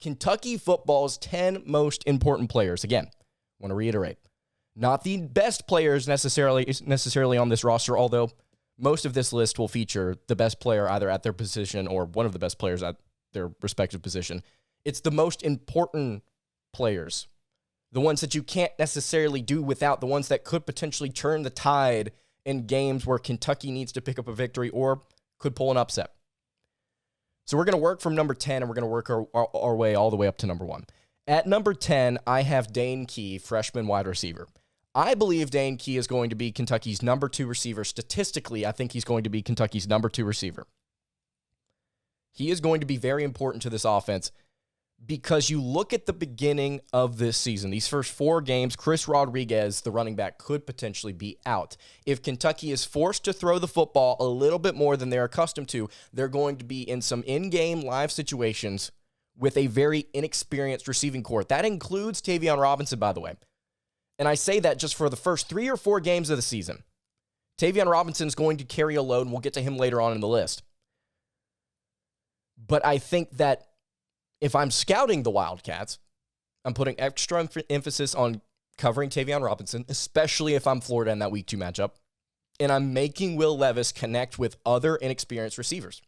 Kentucky football's 10 most important players. Again, want to reiterate, not the best players necessarily on this roster, although most of this list will feature the best player either at their position or one of the best players at their respective position. It's the most important players, the ones that you can't necessarily do without, the ones that could potentially turn the tide in games where Kentucky needs to pick up a victory or could pull an upset. So we're going to work from number 10, and we're going to work our way all the way up to number 1. At number 10, I have Dane Key, freshman wide receiver. I believe Dane Key is going to be Kentucky's number 2 receiver. Statistically, I think he's going to be Kentucky's number 2 receiver. He is going to be very important to this offense because you look at the beginning of this season, these first 4 games, Chris Rodriguez, the running back, could potentially be out. If Kentucky is forced to throw the football a little bit more than they're accustomed to, they're going to be in some in-game live situations with a very inexperienced receiving corps. That includes Tayvion Robinson, by the way. And I say that just for the first 3 or 4 games of the season. Tayvion Robinson is going to carry a load, and we'll get to him later on in the list. But I think that if I'm scouting the Wildcats, I'm putting extra emphasis on covering Tayvion Robinson, especially if I'm Florida in that Week 2 matchup, and I'm making Will Levis connect with other inexperienced receivers.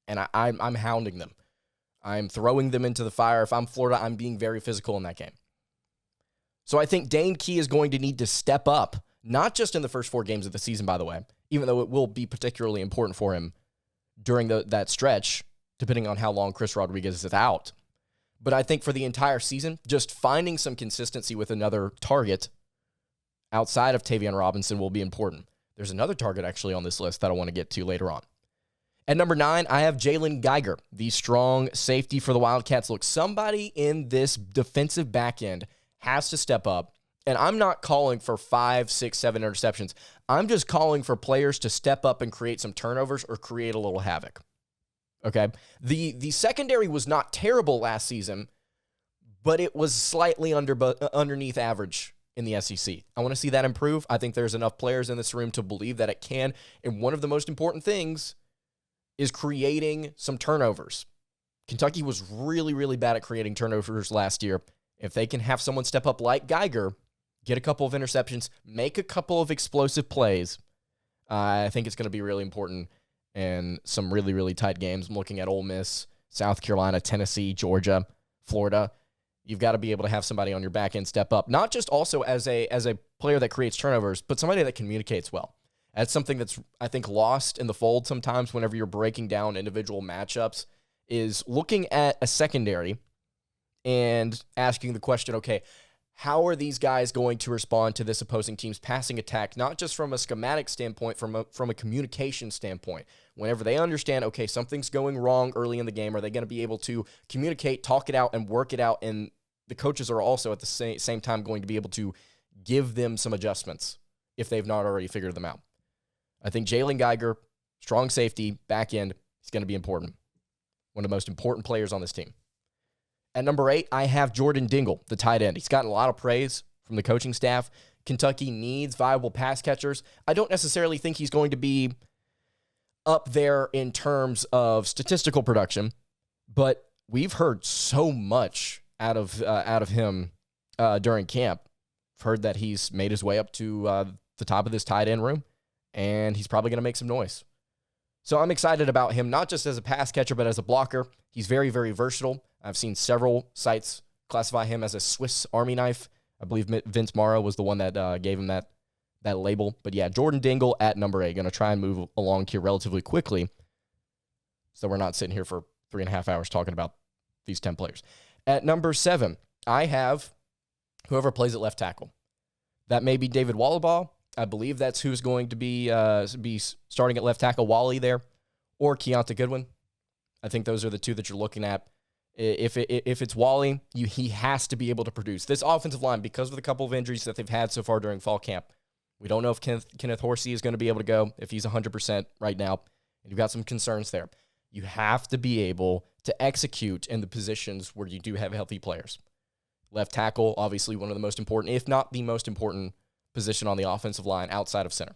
And I'm hounding them. I'm throwing them into the fire. If I'm Florida, I'm being very physical in that game. So I think Dane Key is going to need to step up, not just in the first 4 games of the season, by the way, even though it will be particularly important for him during that stretch, depending on how long Chris Rodriguez is out. But I think for the entire season, just finding some consistency with another target outside of Tayvion Robinson will be important. There's another target actually on this list that I want to get to later on. At number 9, I have Jalen Geiger, the strong safety for the Wildcats. Look, somebody in this defensive back end has to step up. And I'm not calling for 5, 6, 7 interceptions. I'm just calling for players to step up and create some turnovers or create a little havoc. Okay? The secondary was not terrible last season, but it was slightly underneath average in the SEC. I want to see that improve. I think there's enough players in this room to believe that it can. And one of the most important things is creating some turnovers. Kentucky was really, really bad at creating turnovers last year. If they can have someone step up like Geiger, get a couple of interceptions, make a couple of explosive plays, I think it's going to be really important in some really, really tight games. I'm looking at Ole Miss, South Carolina, Tennessee, Georgia, Florida. You've got to be able to have somebody on your back end step up, not just also as a player that creates turnovers, but somebody that communicates well. That's something that's, I think, lost in the fold sometimes whenever you're breaking down individual matchups, is looking at a secondary and asking the question, okay, how are these guys going to respond to this opposing team's passing attack, not just from a schematic standpoint, from a communication standpoint? Whenever they understand, okay, something's going wrong early in the game, are they going to be able to communicate, talk it out, and work it out? And the coaches are also at the same time going to be able to give them some adjustments if they've not already figured them out. I think Jalen Geiger, strong safety, back end, is going to be important. One of the most important players on this team. At number 8, I have Jordan Dingle, the tight end. He's gotten a lot of praise from the coaching staff. Kentucky needs viable pass catchers. I don't necessarily think he's going to be up there in terms of statistical production, but we've heard so much out of him during camp. I've heard that he's made his way up to the top of this tight end room, and he's probably going to make some noise. So I'm excited about him, not just as a pass catcher, but as a blocker. He's very, very versatile. I've seen several sites classify him as a Swiss Army knife. I believe Vince Morrow was the one that gave him that label. But yeah, Jordan Dingle at number 8. Going to try and move along here relatively quickly so we're not sitting here for 3.5 hours talking about these 10 players. At number 7, I have whoever plays at left tackle. That may be David Wallabaugh. I believe that's who's going to be starting at left tackle, Wally there, or Keontae Goodwin. I think those are the two that you're looking at. If it's Wally, he has to be able to produce. This offensive line, because of the couple of injuries that they've had so far during fall camp, we don't know if Kenneth Horsey is going to be able to go, if he's 100% right now, and you've got some concerns there. You have to be able to execute in the positions where you do have healthy players. Left tackle, obviously one of the most important, if not the most important position on the offensive line outside of center.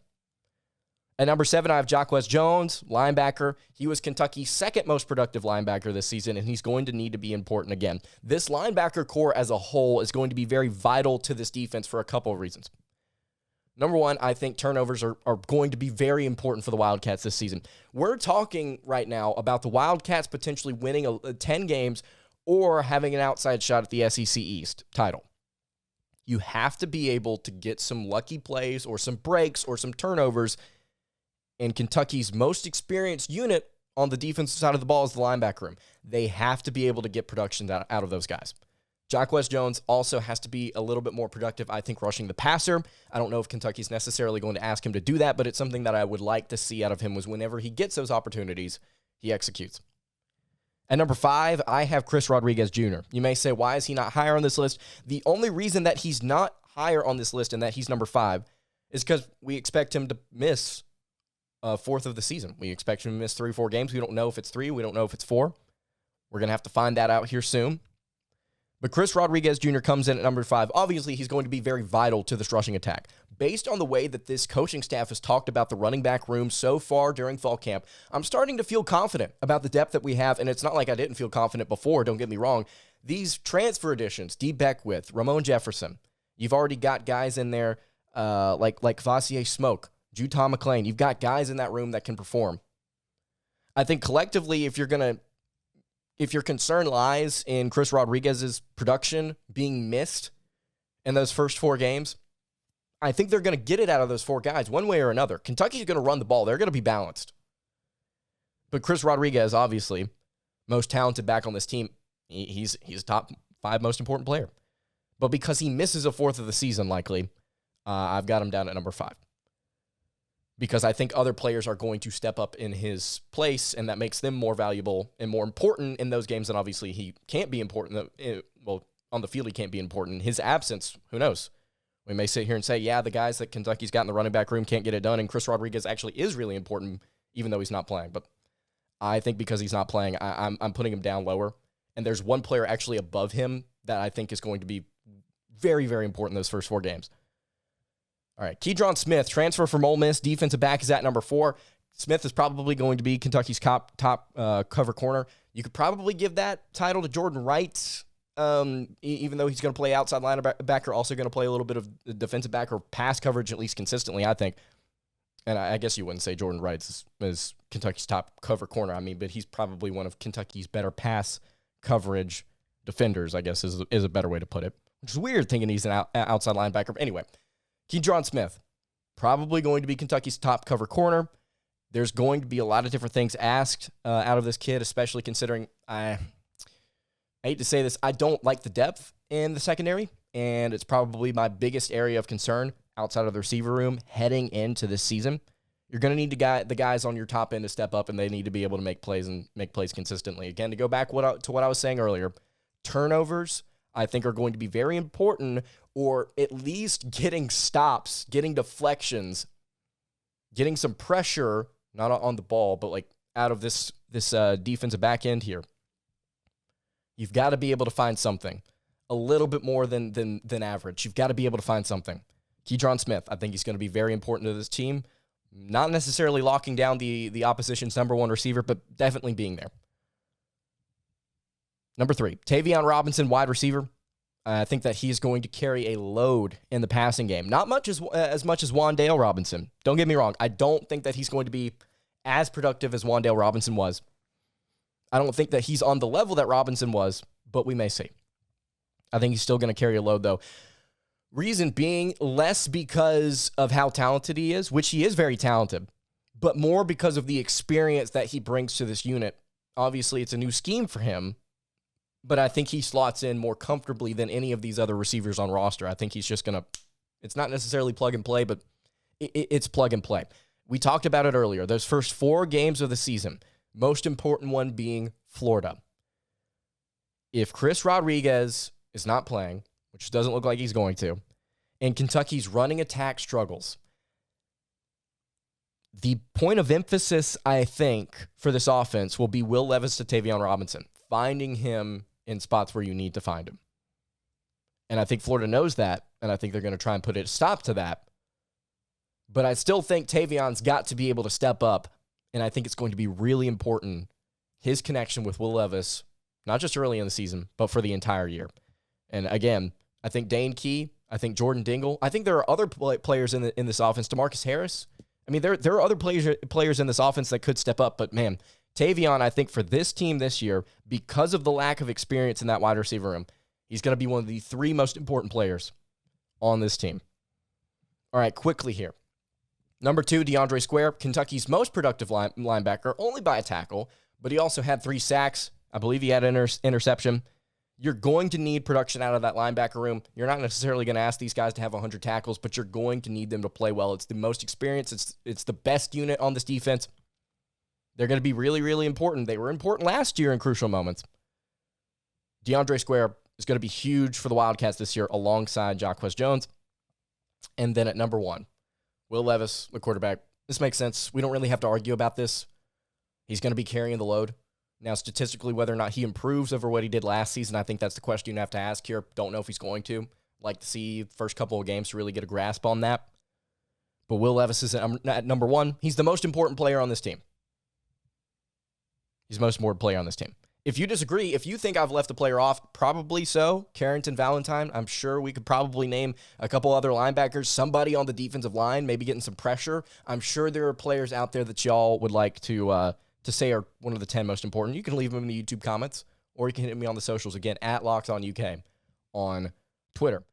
At number 7, I have Jacquez Jones, linebacker. He was Kentucky's second most productive linebacker this season, and he's going to need to be important again. This linebacker core as a whole is going to be very vital to this defense for a couple of reasons. Number 1, I think turnovers are going to be very important for the Wildcats this season. We're talking right now about the Wildcats potentially winning 10 games or having an outside shot at the SEC East title. You have to be able to get some lucky plays or some breaks or some turnovers. And Kentucky's most experienced unit on the defensive side of the ball is the linebacker room. They have to be able to get production out of those guys. Jacquez Jones also has to be a little bit more productive, I think, rushing the passer. I don't know if Kentucky's necessarily going to ask him to do that, but it's something that I would like to see out of him was whenever he gets those opportunities, he executes. At number 5, I have Chris Rodriguez Jr. You may say, why is he not higher on this list? The only reason that he's not higher on this list and that he's number 5 is because we expect him to miss fourth of the season. We expect him to miss 3 or 4 games. We don't know if it's 3. We don't know if it's 4. We're going to have to find that out here soon. But Chris Rodriguez Jr. comes in at number 5. Obviously, he's going to be very vital to this rushing attack. Based on the way that this coaching staff has talked about the running back room so far during fall camp, I'm starting to feel confident about the depth that we have, and it's not like I didn't feel confident before, don't get me wrong. These transfer additions, D. Beckwith, Ramon Jefferson, you've already got guys in there like Vassier Smoke, Judah McClain. You've got guys in that room that can perform. I think collectively, if your concern lies in Chris Rodriguez's production being missed in those first 4 games, I think they're going to get it out of those 4 guys one way or another. Kentucky's going to run the ball. They're going to be balanced. But Chris Rodriguez, obviously, most talented back on this team, he's top 5 most important player. But because he misses a fourth of the season, likely, I've got him down at number 5. Because I think other players are going to step up in his place, and that makes them more valuable and more important in those games. And obviously, he can't be important. Well, on the field, he can't be important. In his absence, who knows? We may sit here and say, yeah, the guys that Kentucky's got in the running back room can't get it done, and Chris Rodriguez actually is really important, even though he's not playing. But I think because he's not playing, I'm putting him down lower. And there's one player actually above him that I think is going to be very, very important in those first 4 games. All right, Keydron Smith, transfer from Ole Miss, defensive back, is at number 4. Smith is probably going to be Kentucky's top cover corner. You could probably give that title to Jordan Wright, even though he's going to play outside linebacker, also going to play a little bit of defensive back or pass coverage, at least consistently, I think. And I guess you wouldn't say Jordan Wright is Kentucky's top cover corner, but he's probably one of Kentucky's better pass coverage defenders, I guess is a better way to put it. Which is weird thinking he's an outside linebacker. But anyway, Keydron Smith, probably going to be Kentucky's top cover corner. There's going to be a lot of different things asked out of this kid, especially considering, I hate to say this, I don't like the depth in the secondary, and it's probably my biggest area of concern outside of the receiver room heading into this season. You're going to need the guys on your top end to step up, and they need to be able to make plays and make plays consistently. Again, to go back to what I was saying earlier, turnovers, I think, are going to be very important, or at least getting stops, getting deflections, getting some pressure, not on the ball, but like out of this defensive back end here. You've got to be able to find something a little bit more than average. You've got to be able to find something. Keydron Smith, I think he's going to be very important to this team. Not necessarily locking down the opposition's number 1 receiver, but definitely being there. Number 3, Tayvion Robinson, wide receiver. I think that he's going to carry a load in the passing game. Not much as much as Wan'Dale Robinson. Don't get me wrong. I don't think that he's going to be as productive as Wan'Dale Robinson was. I don't think that he's on the level that Robinson was, but we may see. I think he's still going to carry a load, though. Reason being, less because of how talented he is, which he is very talented, but more because of the experience that he brings to this unit. Obviously, it's a new scheme for him, but I think he slots in more comfortably than any of these other receivers on roster. I think he's just going to, it's not necessarily plug and play, but it's plug and play. We talked about it earlier. Those first 4 games of the season, most important one being Florida. If Chris Rodriguez is not playing, which doesn't look like he's going to, and Kentucky's running attack struggles, the point of emphasis, I think, for this offense will be Will Levis to Tayvion Robinson, finding him in spots where you need to find him. And I think Florida knows that, and I think they're going to try and put a stop to that But I still think Tayvion's got to be able to step up, and I think it's going to be really important, his connection with Will Levis, not just early in the season, but for the entire year. And again, I think Dane Key, I think Jordan Dingle, I think there are other players in this offense, DeMarcus Harris. I mean, there are other players in this offense that could step up, but man, Tayvion, I think for this team this year, because of the lack of experience in that wide receiver room, he's going to be one of the 3 most important players on this team. All right, quickly here. Number 2, DeAndre Square, Kentucky's most productive linebacker, only by a tackle, but he also had 3 sacks. I believe he had an interception. You're going to need production out of that linebacker room. You're not necessarily going to ask these guys to have 100 tackles, but you're going to need them to play well. It's the most experienced. It's the best unit on this defense. They're going to be really, really important. They were important last year in crucial moments. DeAndre Square is going to be huge for the Wildcats this year alongside Jacquez Jones. And then at number 1, Will Levis, the quarterback. This makes sense. We don't really have to argue about this. He's going to be carrying the load. Now, statistically, whether or not he improves over what he did last season, I think that's the question you have to ask here. Don't know if he's going to. Like to see the first couple of games to really get a grasp on that. But Will Levis is at number 1. He's the most important player on this team. He's the most important player on this team. If you disagree, if you think I've left a player off, probably so. Carrington Valentine, I'm sure we could probably name a couple other linebackers, somebody on the defensive line, maybe getting some pressure. I'm sure there are players out there that y'all would like to say are one of the 10 most important. You can leave them in the YouTube comments, or you can hit me on the socials again, at LockEdOnUK on Twitter.